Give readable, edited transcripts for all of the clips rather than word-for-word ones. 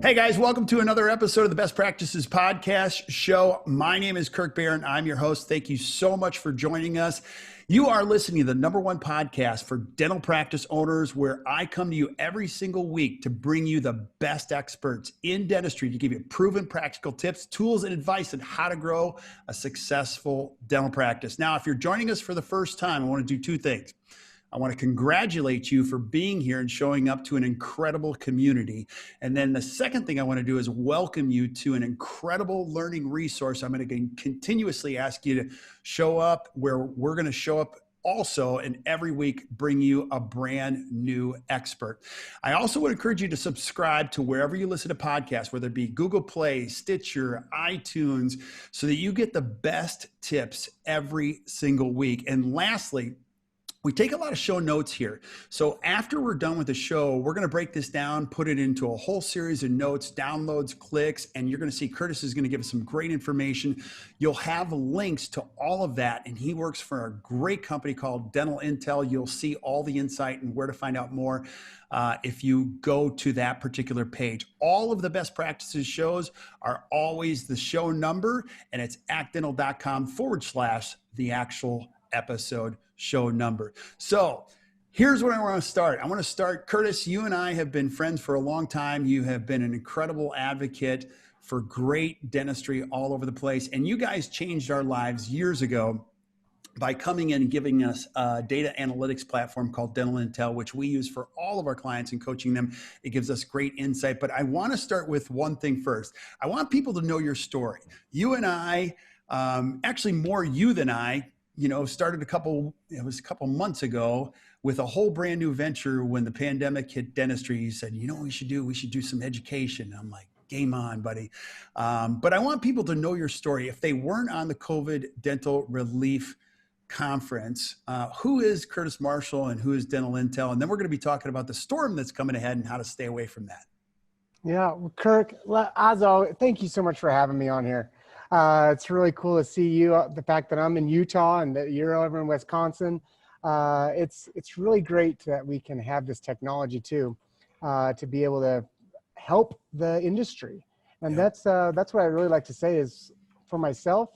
Hey guys, welcome to another episode of the Best Practices Podcast Show. My name is Kirk. I'm your host. Thank you so much for joining us. You are listening to the #1 podcast for dental practice owners, where I come to you every single week to bring you the best experts in dentistry to give you proven practical tips, tools, and advice on how to grow a successful dental practice. Now, if you're joining us for the first time, I want to do two things. I want to congratulate you for being here and showing up to an incredible community. And then the second thing I want to do is welcome you to an incredible learning resource. I'm going to continuously ask you to show up, where we're going to show up also, and every week bring you a brand new expert. I also would encourage you to subscribe to wherever you listen to podcasts, whether it be Google Play, Stitcher, iTunes, so that you get the best tips every single week. And lastly, we take a lot of show notes here. So after we're done with the show, we're going to break this down, put it into a whole series of notes, downloads, clicks, and you're going to see Curtis is going to give us some great information. You'll have links to all of that, and he works for a great company called Dental Intel. You'll see all the insight and where to find out more if you go to that particular page. All of the best practices shows are always the show number, and it's actdental.com/the actual episode show number. So here's where I want to start. I want to start, Curtis, you and I have been friends for a long time. You have been an incredible advocate for great dentistry all over the place. And you guys changed our lives years ago by coming in and giving us a data analytics platform called Dental Intel, which we use for all of our clients and coaching them. It gives us great insight. But I want to start with one thing first. I want people to know your story. You and I, actually more you than I, started a couple months ago with a whole brand new venture. When the pandemic hit dentistry, you said, we should do some education. I'm like, game on, buddy. But I want people to know your story. If they weren't on the COVID Dental Relief Conference, who is Curtis Marshall and who is Dental Intel? And then we're going to be talking about the storm that's coming ahead and how to stay away from that. Yeah, well, Kirk, as always, thank you so much for having me on here. It's really cool to see you. The fact that I'm in Utah and that you're over in Wisconsin, it's really great that we can have this technology too, to be able to help the industry. And that's what I really like to say is, for myself,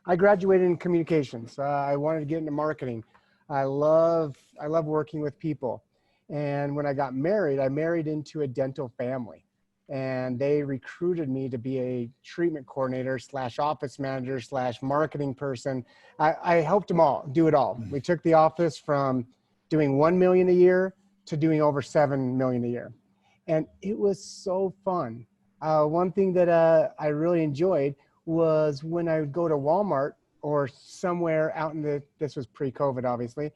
I graduated in communications. I wanted to get into marketing. I love working with people. And when I got married, I married into a dental family. And they recruited me to be a treatment coordinator / office manager / marketing person. I helped them all, do it all. We took the office from doing $1 million a year to doing over $7 million a year. And it was so fun. One thing that I really enjoyed was when I would go to Walmart or somewhere out this was pre-COVID obviously,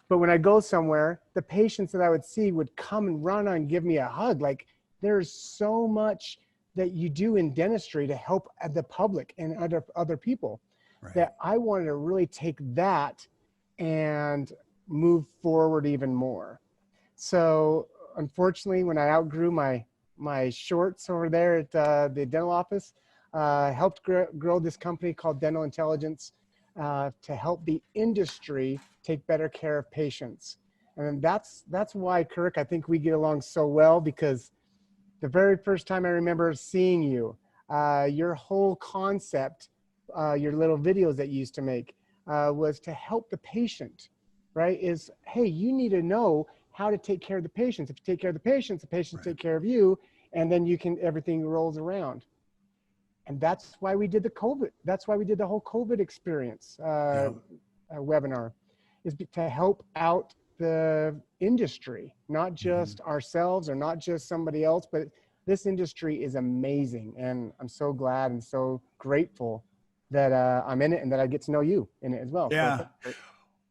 but when I go somewhere, the patients that I would see would come and run and give me a hug. Like, there's so much that you do in dentistry to help the public and other people, right, that I wanted to really take that and move forward even more. So unfortunately, when I outgrew my shorts over there at the dental office, helped grow this company called Dental Intelligence to help the industry take better care of patients. And that's why, Kirk, I think we get along so well, because the very first time I remember seeing you, your whole concept, your little videos that you used to make, was to help the patient, right? Is, hey, you need to know how to take care of the patients. If you take care of the patients right, take care of you, and then everything rolls around. And that's why we did the COVID. That's why we did the whole COVID experience webinar, is to help out the industry, not just ourselves or not just somebody else, but this industry is amazing. And I'm so glad and so grateful that I'm in it and that I get to know you in it as well. Yeah. So,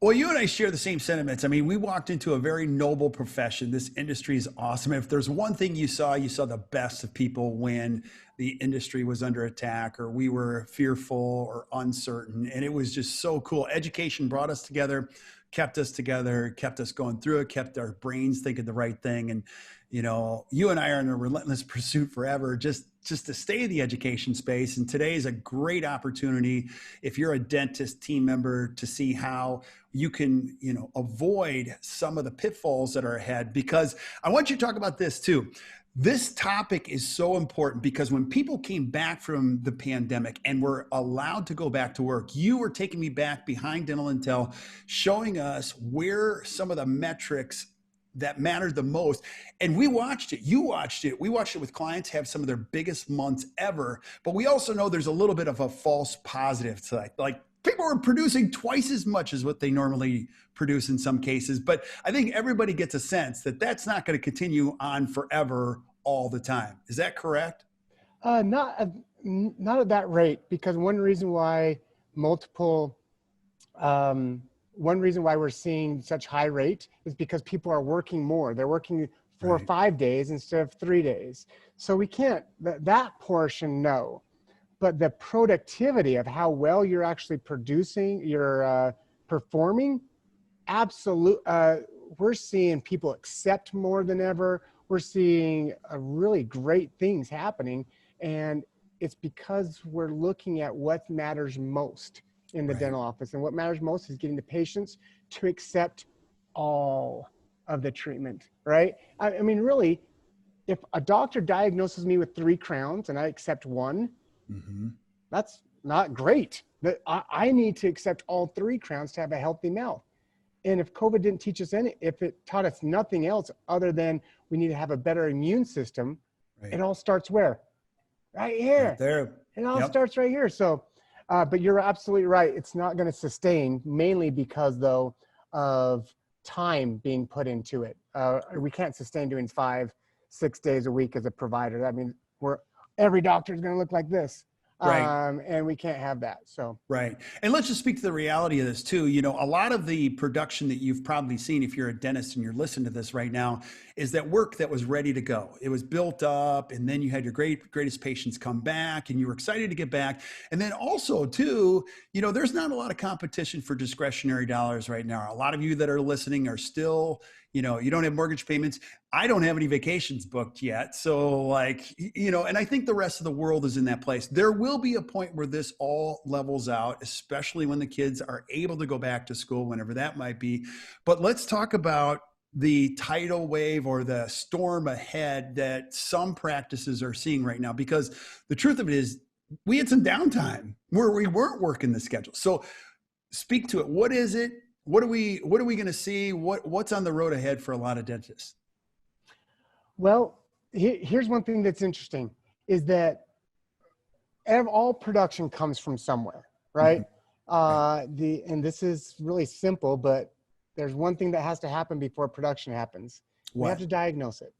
well, you and I share the same sentiments. I mean, we walked into a very noble profession. This industry is awesome. If there's one thing you saw the best of people when the industry was under attack or we were fearful or uncertain. And it was just so cool. Education brought us together, kept us together, kept us going through it, kept our brains thinking the right thing. And, you and I are in a relentless pursuit forever, just to stay in the education space. And today is a great opportunity, if you're a dentist team member, to see how you can, avoid some of the pitfalls that are ahead. Because I want you to talk about this too. This topic is so important because when people came back from the pandemic and were allowed to go back to work, you were taking me back behind Dental Intel, showing us where some of the metrics that mattered the most. And we watched it. You watched it. We watched it with clients have some of their biggest months ever. But we also know there's a little bit of a false positive to that. Like people are producing twice as much as what they normally produce in some cases. But I think everybody gets a sense that that's not going to continue on forever all the time. Is that correct? Not at that rate, because one reason why we're seeing such high rate is because people are working more. They're working 4 or 5 days instead of 3 days. So we can't, that portion, no. But the productivity of how well you're actually producing, you're performing, absolute. We're seeing people accept more than ever. We're seeing really great things happening. And it's because we're looking at what matters most in the dental office. And what matters most is getting the patients to accept all of the treatment, right? I mean, really, if a doctor diagnoses me with 3 crowns and I accept 1, that's not great. I need to accept all 3 crowns to have a healthy mouth. And if COVID didn't teach us if it taught us nothing else other than we need to have a better immune system, it all starts where? Right here. Right there. It all starts right here. So, but you're absolutely right. It's not going to sustain, mainly because though of time being put into it. We can't sustain doing 5-6 days a week as a provider. I mean, every doctor is going to look like this. And we can't have that. So and let's just speak to the reality of this too. You know, a lot of the production that you've probably seen if you're a dentist and you're listening to this right now is that work that was ready to go. It was built up, and then you had your greatest patients come back and you were excited to get back. And then also too, you know, there's not a lot of competition for discretionary dollars right now. A lot of you that are listening are still, you know, you don't have mortgage payments. I don't have any vacations booked yet. So like, you know, and I think the rest of the world is in that place. There will be a point where this all levels out, especially when the kids are able to go back to school, whenever that might be. But let's talk about the tidal wave or the storm ahead that some practices are seeing right now, because the truth of it is we had some downtime where we weren't working the schedule. So speak to it. What is it? What are we going to see? What's on the road ahead for a lot of dentists? Well, here's one thing that's interesting is that all production comes from somewhere, right? And this is really simple, but there's one thing that has to happen before production happens. We have to diagnose it.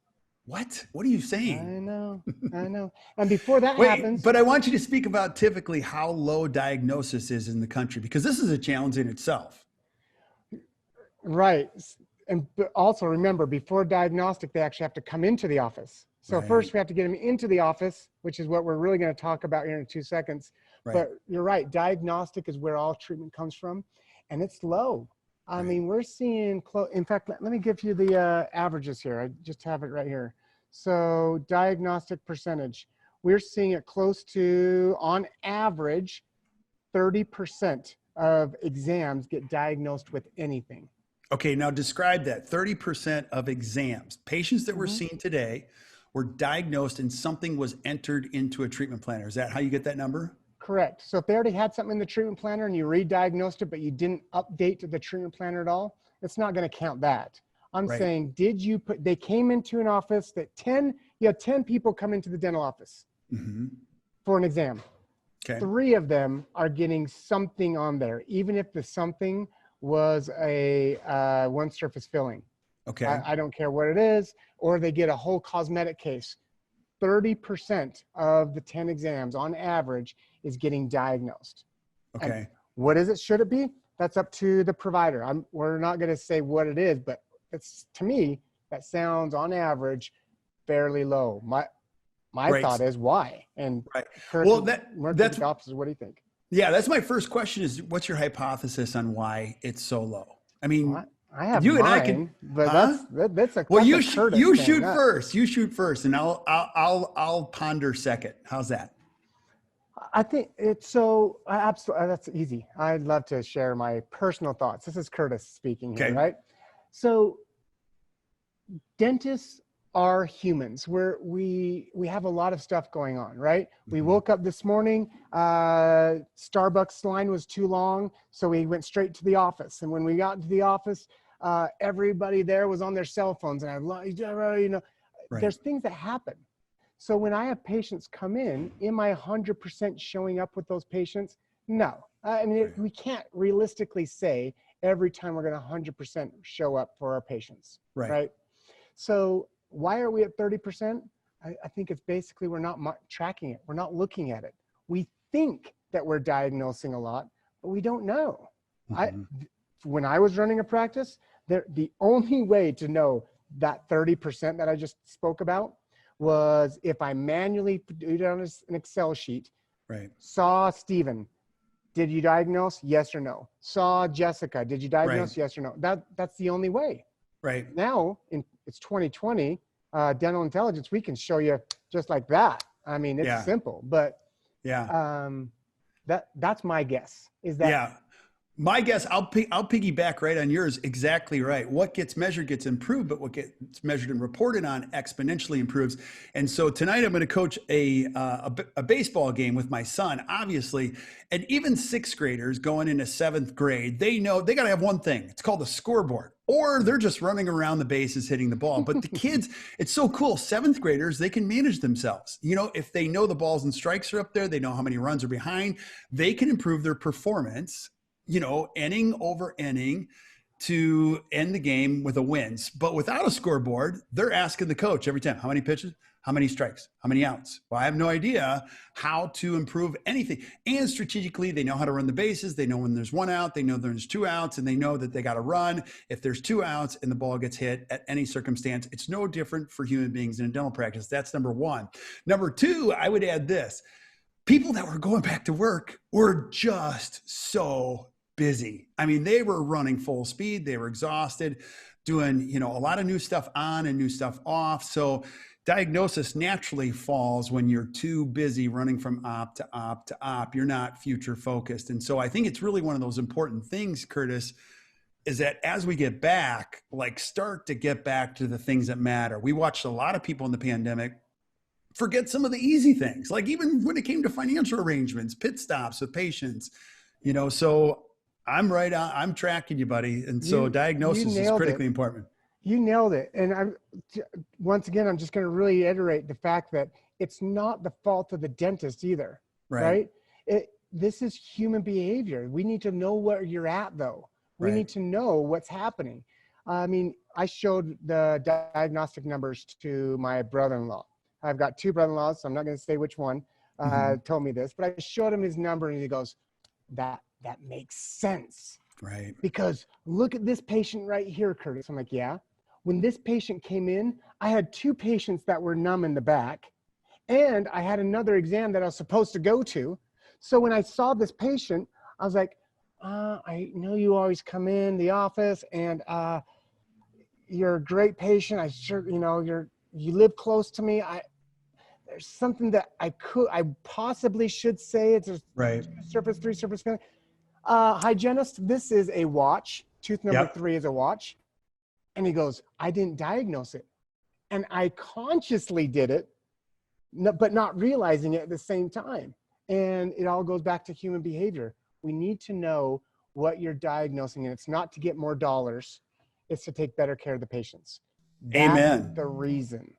What are you saying? I know. And before that happens. But I want you to speak about typically how low diagnosis is in the country, because this is a challenge in itself. Right. And also remember, before diagnostic, they actually have to come into the office. So first we have to get them into the office, which is what we're really going to talk about here in 2 seconds. But you're right. Diagnostic is where all treatment comes from, and it's low. I mean, we're seeing in fact, let me give you the averages here. I just have it right here. So diagnostic percentage, we're seeing it close to, on average, 30% of exams get diagnosed with anything. Okay, now describe that. 30% of exams, patients that we're seeing today were diagnosed and something was entered into a treatment planner. Is that how you get that number? Correct. So if they already had something in the treatment planner and you re-diagnosed it, but you didn't update the treatment planner at all, it's not going to count that. I'm saying, they came into an office that you had 10 people come into the dental office for an exam. Okay. 3 of them are getting something on there, even if the something was a one surface filling. Okay. I don't care what it is, or they get a whole cosmetic case. 30% of the 10 exams on average is getting diagnosed. Okay. And what is it? Should it be? That's up to the provider. We're not going to say what it is, but to me, that sounds on average fairly low. My thought is why? And Kirk, well, that's the opposite. What do you think? Yeah, that's my first question is, what's your hypothesis on why it's so low? I mean, I have mine, but that's a well. You shoot first. You shoot first, and I'll ponder second. How's that? I think it's so absolutely. That's easy. I'd love to share my personal thoughts. This is Curtis speaking here, right? So, dentists are humans. We have a lot of stuff going on, right? We woke up this morning, Starbucks line was too long, so we went straight to the office. And when we got to the office, everybody there was on their cell phones, and there's things that happen. So when I have patients come in, am I 100% showing up with those patients? No. I mean, we can't realistically say every time we're going to 100% show up for our patients, right? So why are we at 30%? I think it's basically we're not tracking it. We're not looking at it. We think that we're diagnosing a lot, but we don't know. When I was running a practice, the only way to know that 30% that I just spoke about was if I manually put it on an Excel sheet, saw Stephen, did you diagnose? Yes or no. Saw Jessica, did you diagnose? Yes or no. That's the only way. Now, it's 2020, dental intelligence, we can show you just like that. I mean, it's simple, but that's my guess is that. My guess, I'll piggyback right on yours. Exactly right. What gets measured gets improved, but what gets measured and reported on exponentially improves. And so tonight I'm going to coach a baseball game with my son, obviously, and even sixth graders going into seventh grade, they know they got to have one thing. It's called a scoreboard, or they're just running around the bases hitting the ball. But the kids, it's so cool. Seventh graders, they can manage themselves. You know, if they know the balls and strikes are up there, they know how many runs are behind, they can improve their performance, you know, inning over inning to end the game with a win. But without a scoreboard, they're asking the coach every time, how many pitches, how many strikes, how many outs? Well, I have no idea how to improve anything. And strategically, they know how to run the bases. They know when there's one out, they know there's two outs, and they know that they got to run if there's two outs and the ball gets hit at any circumstance. It's no different for human beings in a dental practice. That's number one. Number two, I would add this. People that were going back to work were just so busy. I mean, they were running full speed. They were exhausted, doing, you know, a lot of new stuff on and new stuff off. So diagnosis naturally falls when you're too busy running from op to op to op. You're not future focused. And so I think it's really one of those important things, Curtis, is that as we get back, like start to get back to the things that matter. We watched a lot of people in the pandemic forget some of the easy things, like even when it came to financial arrangements, pit stops with patients, you know, so I'm right on. I'm tracking you, buddy. And so diagnosis is critically important. You nailed it. And once again, I'm just going to reiterate the fact that it's not the fault of the dentist either, right? This is human behavior. We need to know where you're at, though. We need to know what's happening. I mean, I showed the diagnostic numbers to my brother-in-law. I've got two brother-in-laws, so I'm not going to say which one told me this, but I showed him his number, and he goes, that makes sense. Right. Because look at this patient right here, Curtis. I'm like, yeah. When this patient came in, I had two patients that were numb in the back, and I had another exam that I was supposed to go to. So when I saw this patient, I was like, I know you always come in the office, and you're a great patient. I sure, you know, you live close to me. There's something that I possibly should say. It's a surface 3, surface 5. Hygienist, this is a watch. Tooth number 3 is a watch. And he goes, I didn't diagnose it. And I consciously did it, but not realizing it at the same time. And it all goes back to human behavior. We need to know what you're diagnosing. And it's not to get more dollars. It's to take better care of the patients. That's the reason.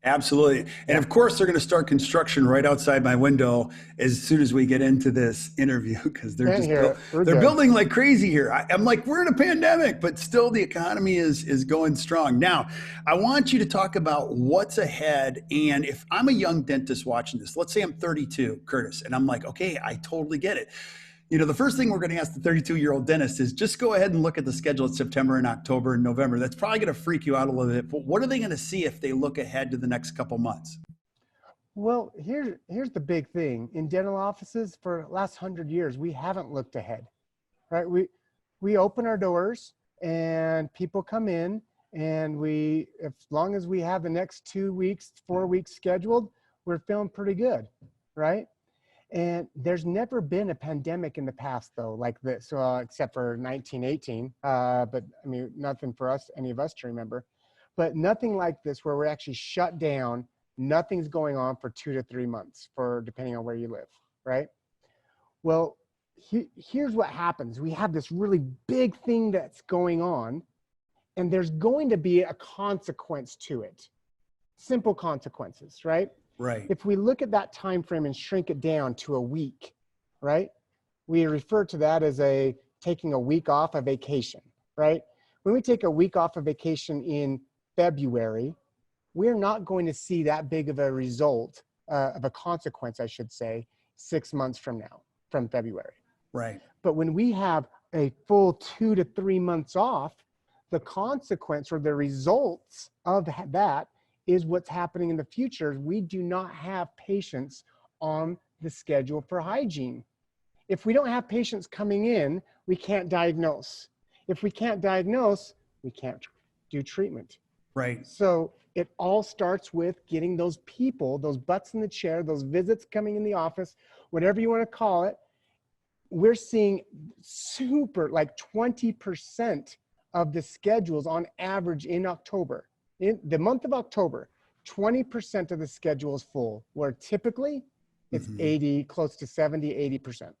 Absolutely. And of course, they're going to start construction right outside my window as soon as we get into this interview, because they're building like crazy here. I'm like, we're in a pandemic, but still the economy is going strong. Now, I want you to talk about what's ahead. And if I'm a young dentist watching this, let's say I'm 32, Curtis, and I'm like, okay, I totally get it. You know, the first thing we're going to ask the 32-year-old dentist is just go ahead and look at the schedule in September and October and November. That's probably going to freak you out a little bit. But what are they going to see if they look ahead to the next couple months? Well, here's the big thing. In dental offices for the last 100 years, we haven't looked ahead, right? We open our doors and people come in, and as long as we have the next 2 weeks, 4 weeks scheduled, we're feeling pretty good, right? And there's never been a pandemic in the past, though, like this, except for 1918. But I mean, nothing for us, any of us to remember. but nothing like this where we're actually shut down. Nothing's going on for 2 to 3 months, for depending on where you live, right? Well, here's what happens. We have this really big thing that's going on, and there's going to be a consequence to it. Simple consequences, right? Right. If we look at that time frame and shrink it down to a week, right? We refer to that as taking a week off a vacation, right? When we take a week off a vacation in February, we're not going to see that big of a result, of a consequence, I should say, 6 months from now, from February. Right. But when we have a full 2 to 3 months off, the consequence or the results of that is what's happening in the future. We do not have patients on the schedule for hygiene. If we don't have patients coming in, we can't diagnose. If we can't diagnose, we can't do treatment. Right. So it all starts with getting those people, those butts in the chair, those visits coming in the office, whatever you want to call it. We're seeing like 20% of the schedules on average in October. In the month of October, 20% of the schedule is full, where typically it's 80, close to 70, 80%.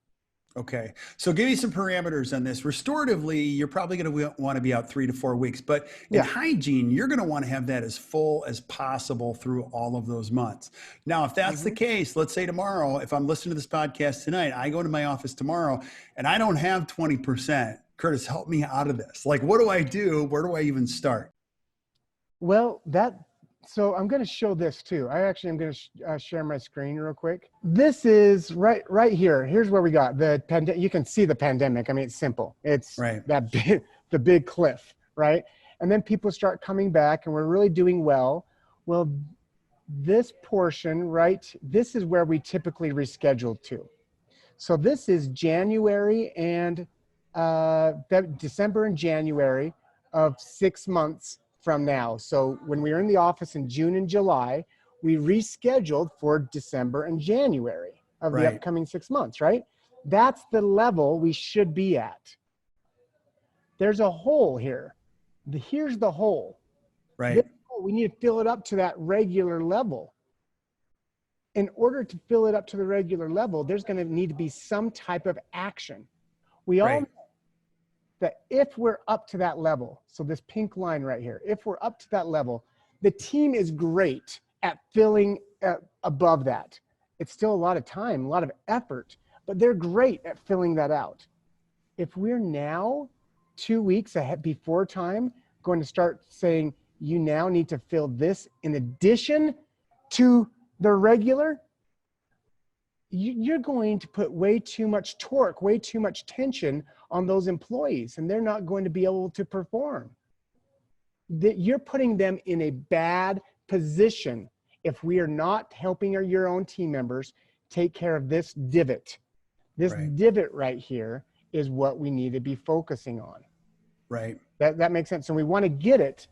Okay. So give me some parameters on this. Restoratively, you're probably going to want to be out 3 to 4 weeks, but in hygiene, you're going to want to have that as full as possible through all of those months. Now, if that's the case, let's say tomorrow, if I'm listening to this podcast tonight, I go to my office tomorrow and I don't have 20%. Curtis, help me out of this. Like, what do I do? Where do I even start? Well, so I'm going to show this too. I actually am going to share my screen real quick. This is right here. Here's where we got the pandemic. You can see the pandemic. I mean, it's simple. It's the big cliff, right? And then people start coming back and we're really doing well. Well, this portion, right? This is where we typically reschedule to. So this is January and December and January of 6 months from now. So when we were in the office in June and July, we rescheduled for December and January of the upcoming 6 months, right? That's the level we should be at. There's a hole here. Here's the hole. Right. We need to fill it up to that regular level. In order to fill it up to the regular level, there's going to need to be some type of action. We all know that if we're up to that level, so this pink line right here, if we're up to that level, the team is great at filling above that. It's still a lot of time, a lot of effort, but they're great at filling that out. If we're now 2 weeks ahead before time, going to start saying, you now need to fill this in addition to the regular, you're going to put way too much torque, way too much tension on those employees, and they're not going to be able to perform. You're putting them in a bad position if we are not helping your own team members take care of this divot. This divot right here is what we need to be focusing on. Right. That makes sense. So we want to get it,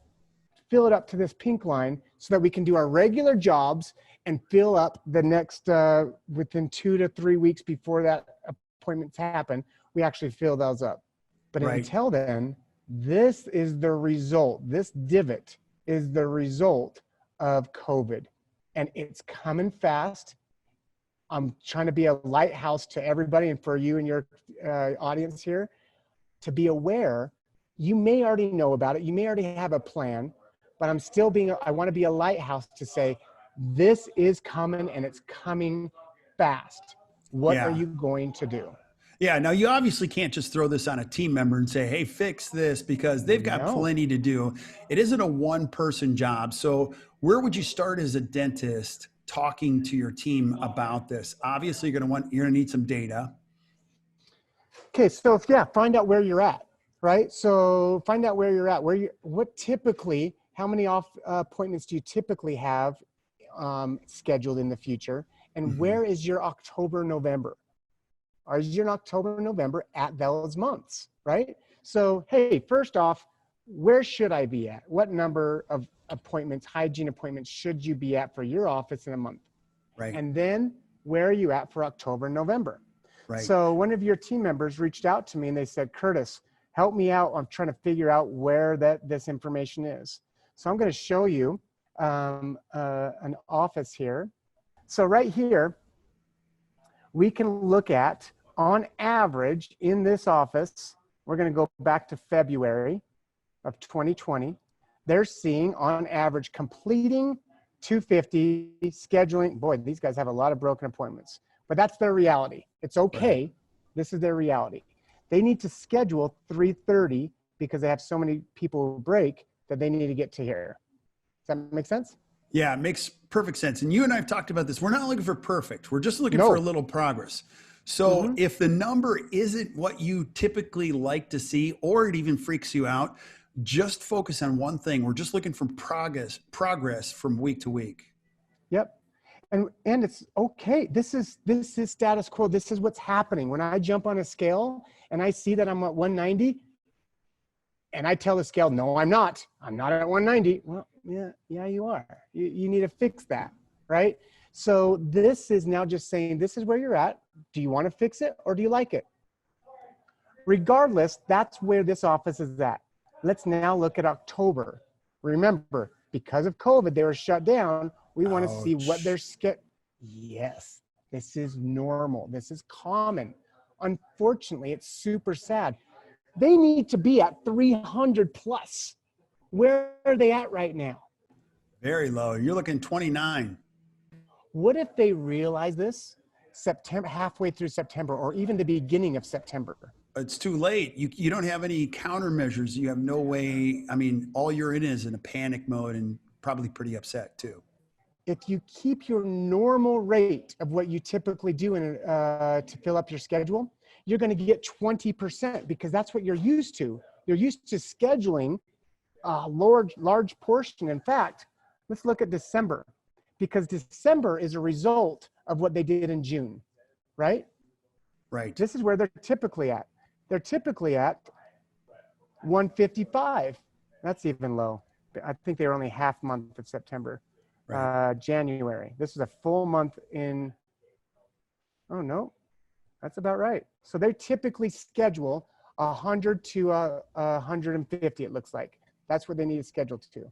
fill it up to this pink line so that we can do our regular jobs and fill up the next, within 2 to 3 weeks before that appointments happen, we actually fill those up. But until then, this is the result. This divot is the result of COVID, and it's coming fast. I'm trying to be a lighthouse to everybody, and for you and your audience here to be aware. You may already know about it. You may already have a plan, but I want to be a lighthouse to say, this is coming and it's coming fast. What are you going to do? Yeah. Now, you obviously can't just throw this on a team member and say, hey, fix this, because they've got plenty to do. It isn't a one-person job. So where would you start as a dentist talking to your team about this? Obviously, you're going to need some data. Okay. So find out where you're at, right? So find out where you're at, how many appointments do you typically have scheduled in the future? And where is your October, November? Is your October, November at those months, right? So, hey, first off, where should I be at? What number of appointments, hygiene appointments, should you be at for your office in a month? Right. And then where are you at for October, November? Right. So one of your team members reached out to me and they said, Curtis, help me out. I'm trying to figure out where this information is. So I'm going to show you an office here. So right here, we can look at, on average, in this office, we're going to go back to February of 2020. They're seeing, on average, completing 250, scheduling. Boy, these guys have a lot of broken appointments, but that's their reality. It's okay. Right. This is their reality. They need to schedule 330 because they have so many people who break that they need to get to here. Does that make sense? Yeah, it makes perfect sense. And you and I have talked about this. We're not looking for perfect. We're just looking No. for a little progress. So if the number isn't what you typically like to see, or it even freaks you out, just focus on one thing. We're just looking for progress from week to week. Yep. And it's okay. This is status quo. This is what's happening. When I jump on a scale and I see that I'm at 190 and I tell the scale, no, I'm not at 190. Well, yeah, you are. You need to fix that, right? So this is now just saying, this is where you're at. Do you want to fix it or do you like it? Regardless, that's where this office is at. Let's now look at October. Remember, because of COVID, they were shut down. We want to see what their Yes, this is normal. This is common. Unfortunately, it's super sad. They need to be at 300 plus. Where are they at right now? Very low. You're looking 29. What if they realize this September, halfway through September, or even the beginning of September? It's too late. You don't have any countermeasures. You have no way. I mean, all you're in is in a panic mode and probably pretty upset too. If you keep your normal rate of what you typically do to fill up your schedule, you're going to get 20% because that's what you're used to. You're used to scheduling a large portion. In fact, let's look at December, because December is a result of what they did in June, right? Right. This is where they're typically at. They're typically at 155. That's even low. I think they were only half month of September. Right. January. This is a full month in, oh no, that's about right. So they typically schedule 100 to 150, it looks like. That's what they need to schedule to.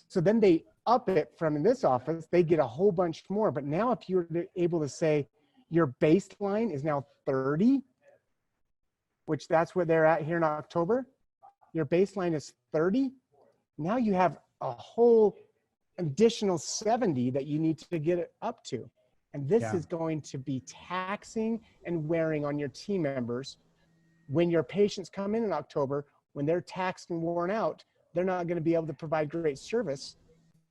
So then they up it from in this office, they get a whole bunch more. But now if you're able to say your baseline is now 30, which that's where they're at here in October, your baseline is 30. Now you have a whole additional 70 that you need to get it up to. And this is going to be taxing and wearing on your team members. When your patients come in October, when they're taxed and worn out, they're not going to be able to provide great service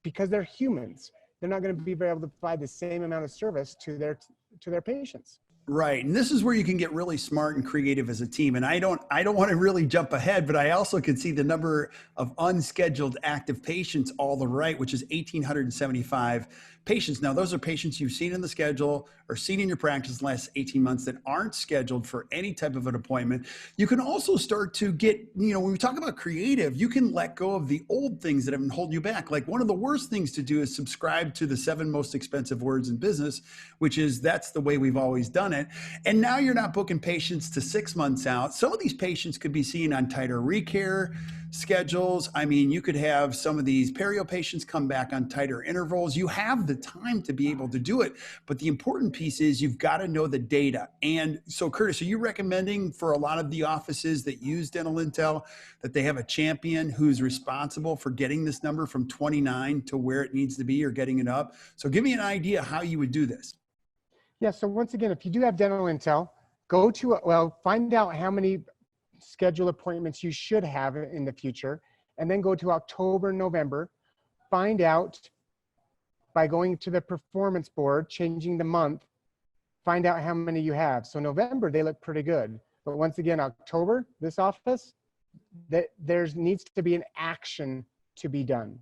because they're humans. They're not going to be able to provide the same amount of service to their patients. Right. And this is where you can get really smart and creative as a team. And I don't want to really jump ahead, but I also can see the number of unscheduled active patients all the right, which is 1,875 patients. Now, those are patients you've seen in the schedule or seen in your practice the last 18 months that aren't scheduled for any type of an appointment. You can also start to get, when we talk about creative, you can let go of the old things that have been holding you back. Like one of the worst things to do is subscribe to the 7 most expensive words in business, which is that's the way we've always done it. And now you're not booking patients to 6 months out. Some of these patients could be seen on tighter recare schedules. I mean, you could have some of these perio patients come back on tighter intervals. You have the time to be able to do it. But the important piece is you've got to know the data. And so, Curtis, are you recommending for a lot of the offices that use Dental Intel that they have a champion who's responsible for getting this number from 29 to where it needs to be or getting it up? So give me an idea how you would do this. Yeah, so once again, if you do have Dental Intel, find out how many scheduled appointments you should have in the future, and then go to October, November, find out by going to the performance board, changing the month, find out how many you have. So November, they look pretty good. But once again, October, this office, there needs to be an action to be done.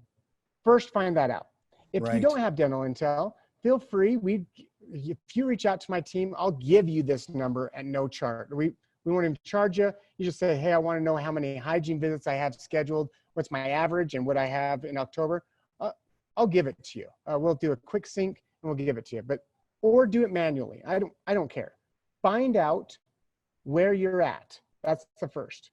First, find that out. If you don't have Dental Intel, feel free. If you reach out to my team, I'll give you this number at no charge. We won't even charge you. You just say, hey, I want to know how many hygiene visits I have scheduled, what's my average and what I have in October. I'll give it to you. We'll do a quick sync and we'll give it to you. Or do it manually. I don't care. Find out where you're at. That's the first.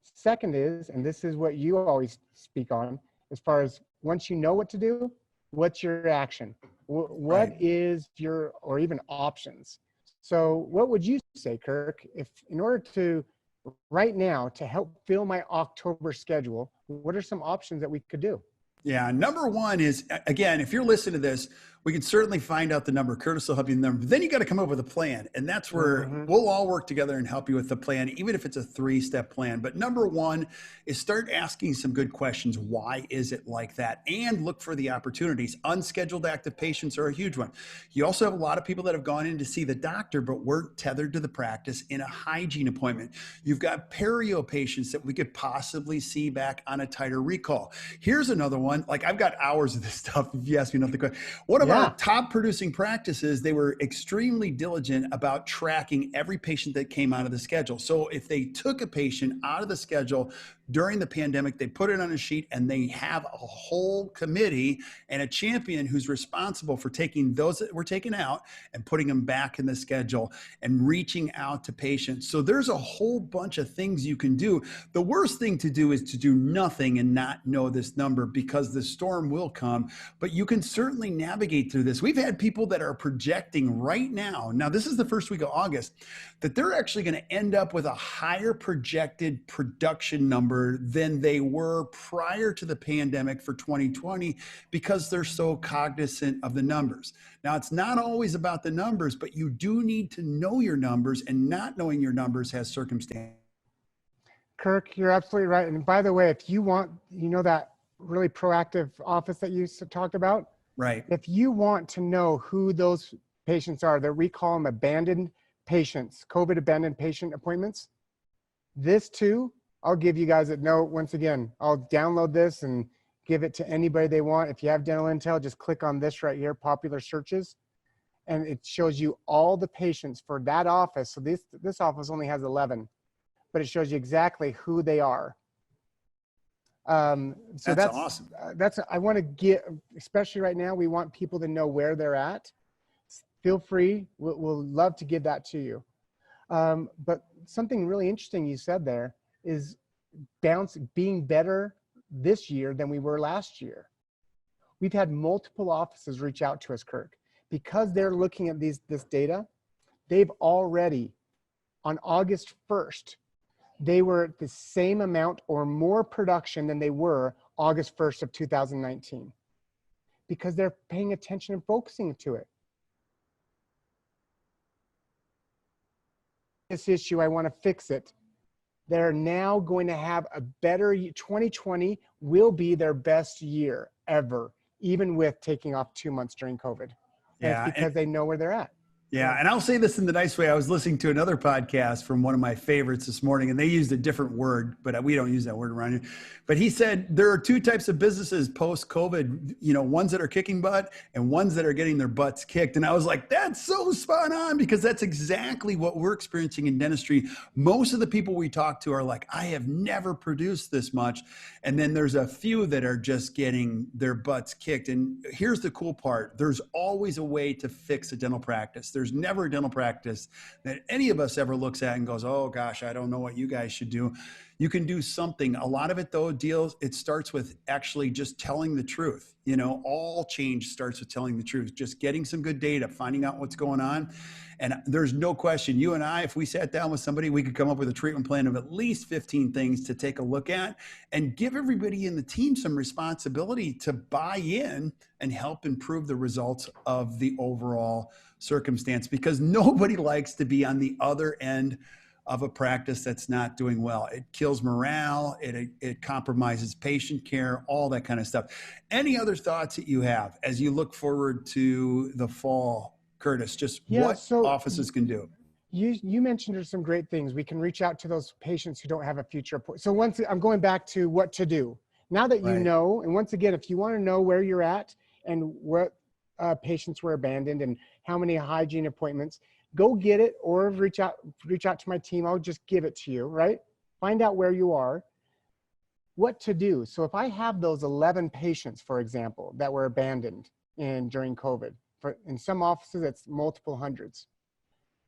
Second is, and this is what you always speak on, as far as once you know what to do, what's your action? What is your, or even options? So what would you say, Kirk, if in order to right now to help fill my October schedule, what are some options that we could do? Yeah, number one is, again, if you're listening to this, we can certainly find out the number. Curtis will help you with the number. But then you got to come up with a plan. And that's where we'll all work together and help you with the plan, even if it's a 3-step plan. But number one is start asking some good questions. Why is it like that? And look for the opportunities. Unscheduled active patients are a huge one. You also have a lot of people that have gone in to see the doctor, but weren't tethered to the practice in a hygiene appointment. You've got perio patients that we could possibly see back on a tighter recall. Here's another one. Like, I've got hours of this stuff if you ask me nothing. One of our top producing practices, they were extremely diligent about tracking every patient that came out of the schedule. So if they took a patient out of the schedule during the pandemic, they put it on a sheet, and they have a whole committee and a champion who's responsible for taking those that were taken out and putting them back in the schedule and reaching out to patients. So there's a whole bunch of things you can do. The worst thing to do is to do nothing and not know this number, because the storm will come, but you can certainly navigate through this. We've had people that are projecting right now, this is the first week of August, that they're actually going to end up with a higher projected production number than they were prior to the pandemic for 2020, because they're so cognizant of the numbers. Now, it's not always about the numbers, but you do need to know your numbers, and not knowing your numbers has circumstance. Kirk, you're absolutely right. And by the way, if you want, that really proactive office that you talked about, right? If you want to know who those patients are, that we call them abandoned patients, COVID abandoned patient appointments, this too, I'll give you guys a note. Once again, I'll download this and give it to anybody they want. If you have dental intel, just click on this right here, popular searches, and it shows you all the patients for that office. So this office only has 11, but it shows you exactly who they are. So that's awesome. I want to get, especially right now, we want people to know where they're at. Feel free. We'll love to give that to you. But something really interesting you said there is being better this year than we were last year. We've had multiple offices reach out to us, Kirk, because they're looking at this data. They've already, on August 1st, they were at the same amount or more production than they were August 1st of 2019, because they're paying attention and focusing to it. This issue, I want to fix it. They're now going to have a better 2020 will be their best year ever, even with taking off 2 months during COVID. Yeah, it's because they know where they're at. Yeah, and I'll say this in the nice way. I was listening to another podcast from one of my favorites this morning, and they used a different word, but we don't use that word around here. But he said there are two types of businesses post-COVID, ones that are kicking butt and ones that are getting their butts kicked. And I was like, that's so spot on, because that's exactly what we're experiencing in dentistry. Most of the people we talk to are like, I have never produced this much. And then there's a few that are just getting their butts kicked. And here's the cool part. There's always a way to fix a dental practice. There's never a dental practice that any of us ever looks at and goes, oh gosh, I don't know what you guys should do. You can do something. A lot of it though, it starts with actually just telling the truth. All change starts with telling the truth, just getting some good data, finding out what's going on. And there's no question, you and I, if we sat down with somebody, we could come up with a treatment plan of at least 15 things to take a look at and give everybody in the team some responsibility to buy in and help improve the results of the overall circumstance, because nobody likes to be on the other end of a practice that's not doing well. It kills morale, it compromises patient care, all that kind of stuff. Any other thoughts that you have as you look forward to the fall, Curtis, just what offices can do? You mentioned there's some great things. We can reach out to those patients who don't have a future appointment. So once I'm going back to what to do. Now that you know, and once again, if you want to know where you're at and what patients were abandoned and how many hygiene appointments, go get it, or reach out to my team. I'll just give it to you, right? Find out where you are, what to do. So if I have those 11 patients, for example, that were abandoned during COVID, in some offices, it's multiple hundreds.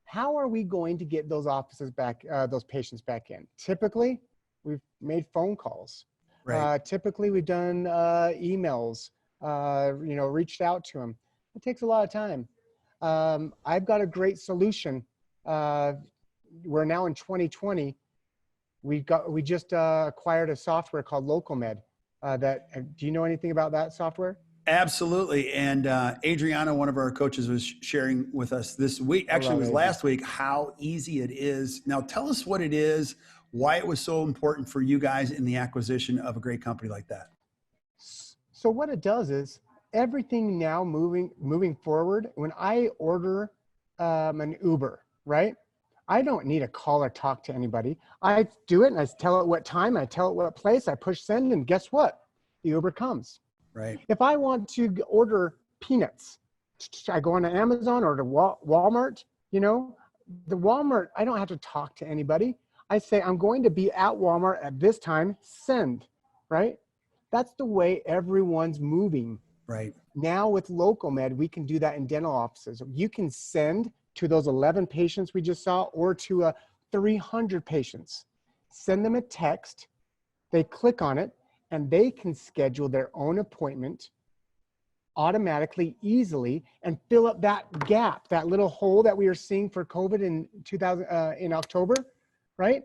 How are we going to get those offices back, those patients back in? Typically, we've made phone calls. Right. Typically, we've done emails, reached out to them. It takes a lot of time. I've got a great solution. We're now in 2020. We just acquired a software called LocalMed. Do you know anything about that software? Absolutely. And Adriana, one of our coaches, was sharing with us this week, I actually it love was Adrian. last week, how easy it is. Now, tell us what it is, why it was so important for you guys in the acquisition of a great company like that. So what it does is everything now moving forward. When I order an Uber, right? I don't need to call or talk to anybody. I do it and I tell it what time, I tell it what place, I push send, and guess what? The Uber comes. Right. If I want to order peanuts, I go on to Amazon or to Walmart, the Walmart, I don't have to talk to anybody. I say, I'm going to be at Walmart at this time, send, right? That's the way everyone's moving. Right. Now with LocalMed, we can do that in dental offices. You can send to those 11 patients we just saw or to 300 patients. Send them a text, they click on it, and they can schedule their own appointment automatically, easily, and fill up that gap, that little hole that we were seeing for COVID in October, right?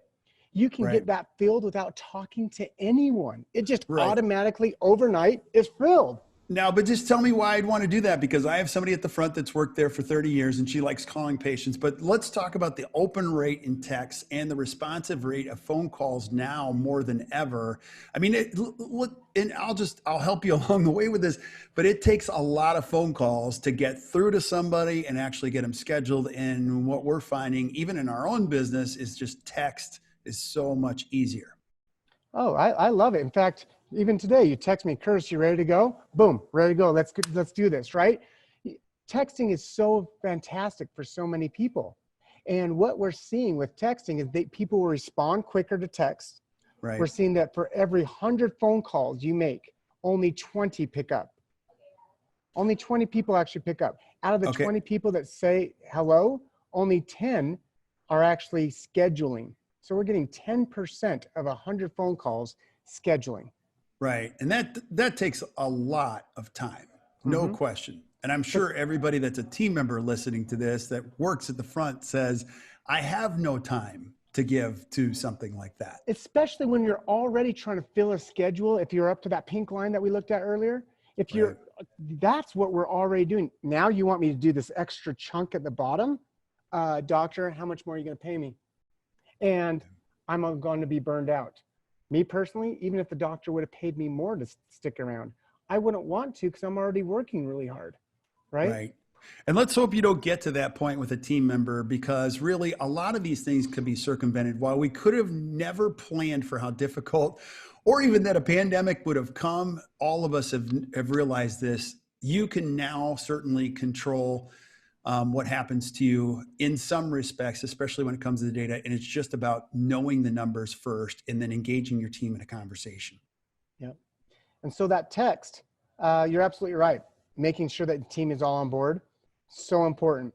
You can Right. get that filled without talking to anyone. It just Right. automatically overnight is filled. Now, but just tell me why I'd want to do that, because I have somebody at the front that's worked there for 30 years and she likes calling patients. But let's talk about the open rate in text and the responsive rate of phone calls now more than ever. I mean, look, and I'll help you along the way with this, but it takes a lot of phone calls to get through to somebody and actually get them scheduled. And what we're finding, even in our own business, is just text is so much easier. Oh, I love it. In fact, even today, you text me, Kirk, you ready to go? Boom, ready to go. Let's do this, right? Texting is so fantastic for so many people. And what we're seeing with texting is that people will respond quicker to text. Right. We're seeing that for every 100 phone calls you make, only 20 pick up. Only 20 people actually pick up. Out of the Okay. 20 people that say hello, only 10 are actually scheduling. So we're getting 10% of 100 phone calls scheduling. Right. And that takes a lot of time, no question. And I'm sure everybody that's a team member listening to this that works at the front says, I have no time to give to something like that. Especially when you're already trying to fill a schedule. If you're up to that pink line that we looked at earlier, that's what we're already doing. Now you want me to do this extra chunk at the bottom. Doctor, how much more are you going to pay me? And I'm going to be burned out. Me personally, even if the doctor would have paid me more to stick around, I wouldn't want to because I'm already working really hard, right? Right. And let's hope you don't get to that point with a team member, because really a lot of these things could be circumvented. While we could have never planned for how difficult or even that a pandemic would have come, all of us have realized this. You can now certainly control what happens to you in some respects, especially when it comes to the data. And it's just about knowing the numbers first and then engaging your team in a conversation. Yeah. And so that text, you're absolutely right. Making sure that the team is all on board, so important.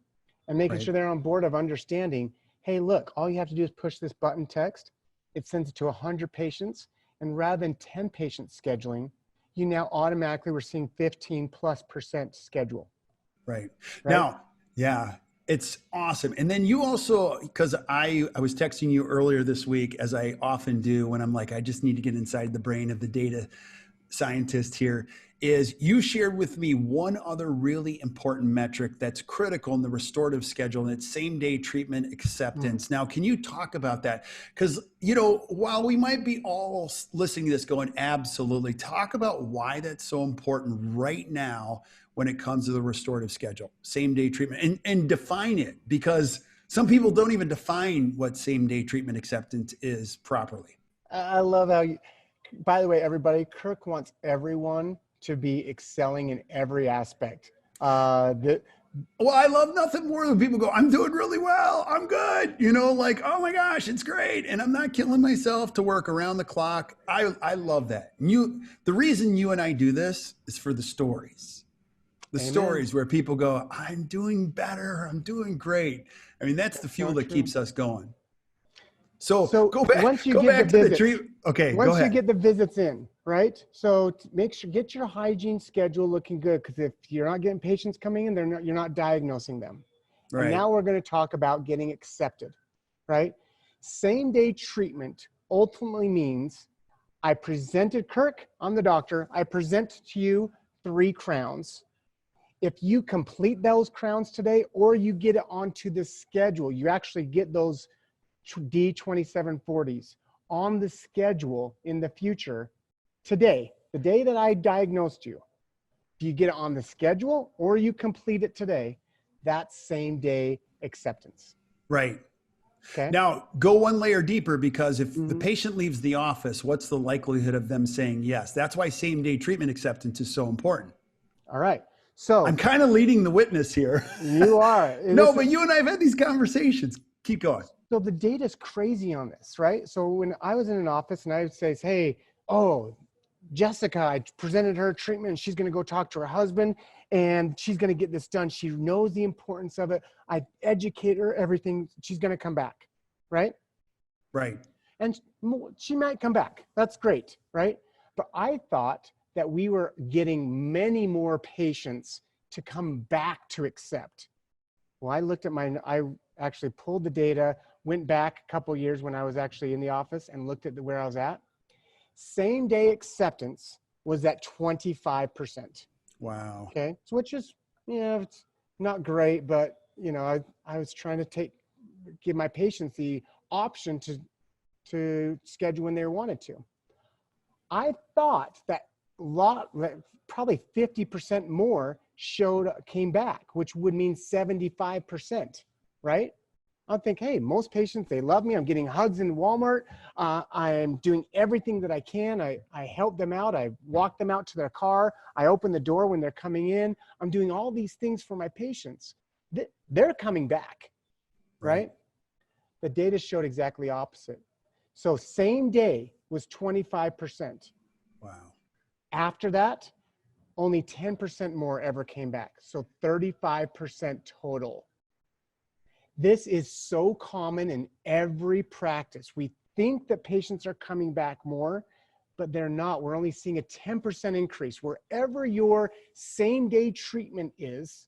And making sure they're on board of understanding, hey, look, all you have to do is push this button text. It sends it to 100 patients. And rather than 10 patients scheduling, you now automatically, we're seeing 15+% schedule. Right. Now, yeah, it's awesome. And then you also, because I was texting you earlier this week, as I often do when I'm like, I just need to get inside the brain of the data scientist here, is you shared with me one other really important metric that's critical in the restorative schedule, and it's same-day treatment acceptance. Now, can you talk about that? Because, while we might be all listening to this going, absolutely, talk about why that's so important right now when it comes to the restorative schedule, same-day treatment, and define it, because some people don't even define what same-day treatment acceptance is properly. I love how you, by the way, everybody, Kirk wants everyone to be excelling in every aspect. Well, I love nothing more than people go, I'm doing really well, I'm good, like, oh my gosh, it's great, and I'm not killing myself to work around the clock. I love that. The reason you and I do this is for the stories. The Amen. Stories where people go, I'm doing better, I'm doing great. I mean, that's the fuel that keeps us going. So once you go get back the to the visits, treat. Okay, go once you ahead. get the visits in, right? So make sure, get your hygiene schedule looking good, because if you're not getting patients coming in, you're not diagnosing them. And Right. now we're going to talk about getting accepted, right? Same day treatment ultimately means I presented Kirk, I'm the doctor, I present to you 3 crowns. If you complete those crowns today, or you get it onto the schedule, you actually get those D2740s on the schedule in the future today, the day that I diagnosed you. If you get it on the schedule or you complete it today, that's same day acceptance. Right. Okay. Now, go one layer deeper, because if the Mm-hmm. patient leaves the office, what's the likelihood of them saying yes? That's why same day treatment acceptance is so important. All right. So I'm kind of leading the witness here. you are. No, but you and I have had these conversations. Keep going. So the data's crazy on this, right? So when I was in an office and I would say, hey, oh, Jessica, I presented her treatment and she's going to go talk to her husband and she's going to get this done. She knows the importance of it. I educate her, everything. She's going to come back, right? Right. And she might come back. That's great, right? But I thought that we were getting many more patients to come back to accept. Well, I looked at I actually pulled the data, went back a couple of years when I was actually in the office and looked at where I was at. Same day acceptance was at 25%. Wow. Okay. So which is, it's not great, but I was trying to give my patients the option to schedule when they wanted to. I thought that probably 50% more came back, which would mean 75%, right? I think, hey, most patients, they love me. I'm getting hugs in Walmart. I'm doing everything that I can. I help them out. I walk them out to their car. I open the door when they're coming in. I'm doing all these things for my patients. They're coming back, right? The data showed exactly opposite. So same day was 25%. Wow. After that, only 10% more ever came back. So 35% total. This is so common in every practice. We think that patients are coming back more, but they're not. We're only seeing a 10% increase. Wherever your same day treatment is,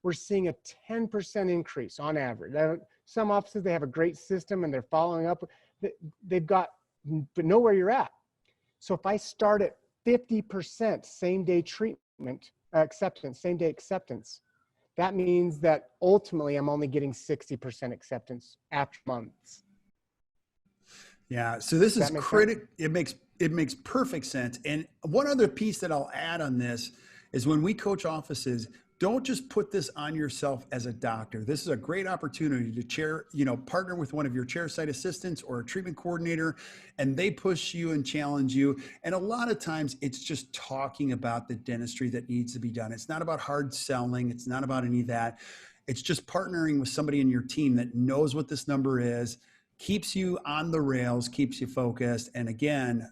we're seeing a 10% increase on average. Some offices, they have a great system and they're following up. They've got, but know where you're at. So if I start at 50% same day treatment acceptance, same day acceptance, that means that ultimately I'm only getting 60% acceptance after months. Yeah. So this is critical. It makes perfect sense. And one other piece that I'll add on this is, when we coach offices, don't just put this on yourself as a doctor. This is a great opportunity to partner with one of your chairside assistants or a treatment coordinator, and they push you and challenge you. And a lot of times it's just talking about the dentistry that needs to be done. It's not about hard selling. It's not about any of that. It's just partnering with somebody in your team that knows what this number is, keeps you on the rails, keeps you focused. And again,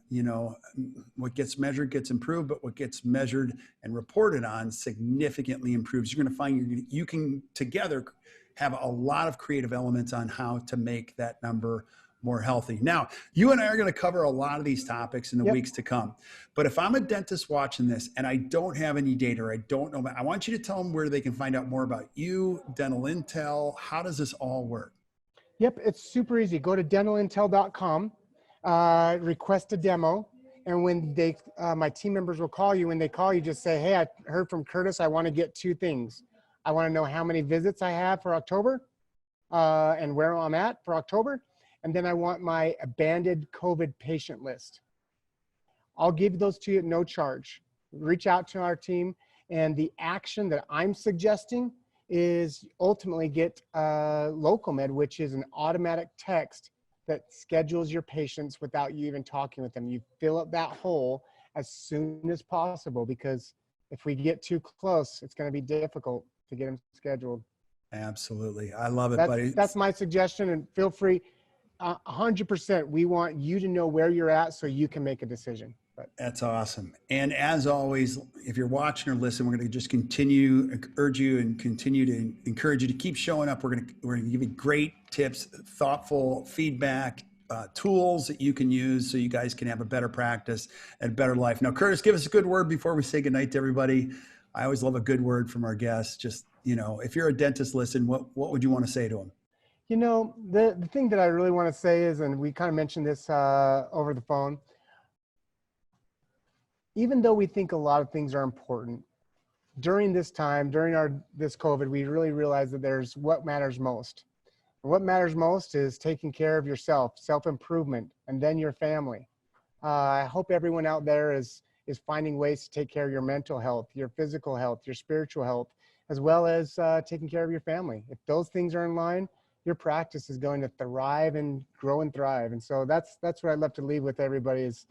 what gets measured gets improved, but what gets measured and reported on significantly improves. You're going to find you can together have a lot of creative elements on how to make that number more healthy. Now, you and I are going to cover a lot of these topics in the weeks to come. But if I'm a dentist watching this and I don't have any data, or I don't know, I want you to tell them where they can find out more about you, Dental Intel. How does this all work? Yep, it's super easy. Go to dentalintel.com, request a demo, and when my team members will call you, when they call you, just say, hey, I heard from Curtis, I want to get 2 things. I want to know how many visits I have for October and where I'm at for October, and then I want my abandoned COVID patient list. I'll give those to you at no charge. Reach out to our team, and the action that I'm suggesting is ultimately get LocalMed, which is an automatic text that schedules your patients without you even talking with them. You fill up that hole as soon as possible, because if we get too close, it's going to be difficult to get them scheduled. Absolutely. I love it, buddy. That's my suggestion, and feel free. 100%. We want you to know where you're at so you can make a decision. That's awesome. And as always, if you're watching or listening, we're going to just continue, urge you and continue to encourage you to keep showing up. We're going to give you great tips, thoughtful feedback, tools that you can use so you guys can have a better practice and better life. Now, Curtis, give us a good word before we say goodnight to everybody. I always love a good word from our guests. Just, if you're a dentist, listen, what would you want to say to them? The thing that I really want to say is, and we kind of mentioned this over the phone, even though we think a lot of things are important, during this time, during this COVID, we really realized that there's what matters most. What matters most is taking care of yourself, self-improvement, and then your family. I hope everyone out there is finding ways to take care of your mental health, your physical health, your spiritual health, as well as taking care of your family. If those things are in line, your practice is going to thrive and grow and thrive. And so that's what I'd love to leave with everybody is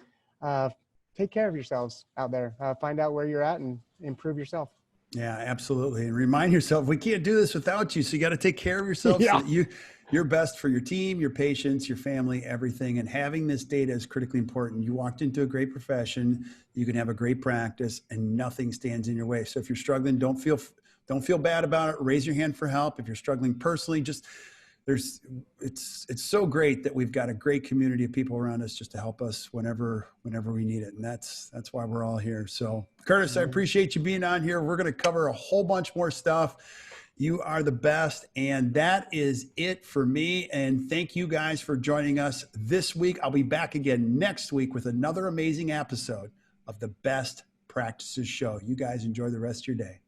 take care of yourselves out there. Find out where you're at and improve yourself. Yeah, absolutely. And remind yourself, we can't do this without you. So you got to take care of yourself so that you're best for your team, your patients, your family, everything. And having this data is critically important. You walked into a great profession, you can have a great practice, and nothing stands in your way. So if you're struggling, don't feel bad about it. Raise your hand for help. If you're struggling personally, it's so great that we've got a great community of people around us just to help us whenever we need it. And that's why we're all here. So Curtis, I appreciate you being on here. We're going to cover a whole bunch more stuff. You are the best. And that is it for me. And thank you guys for joining us this week. I'll be back again next week with another amazing episode of the Best Practices Show. You guys enjoy the rest of your day.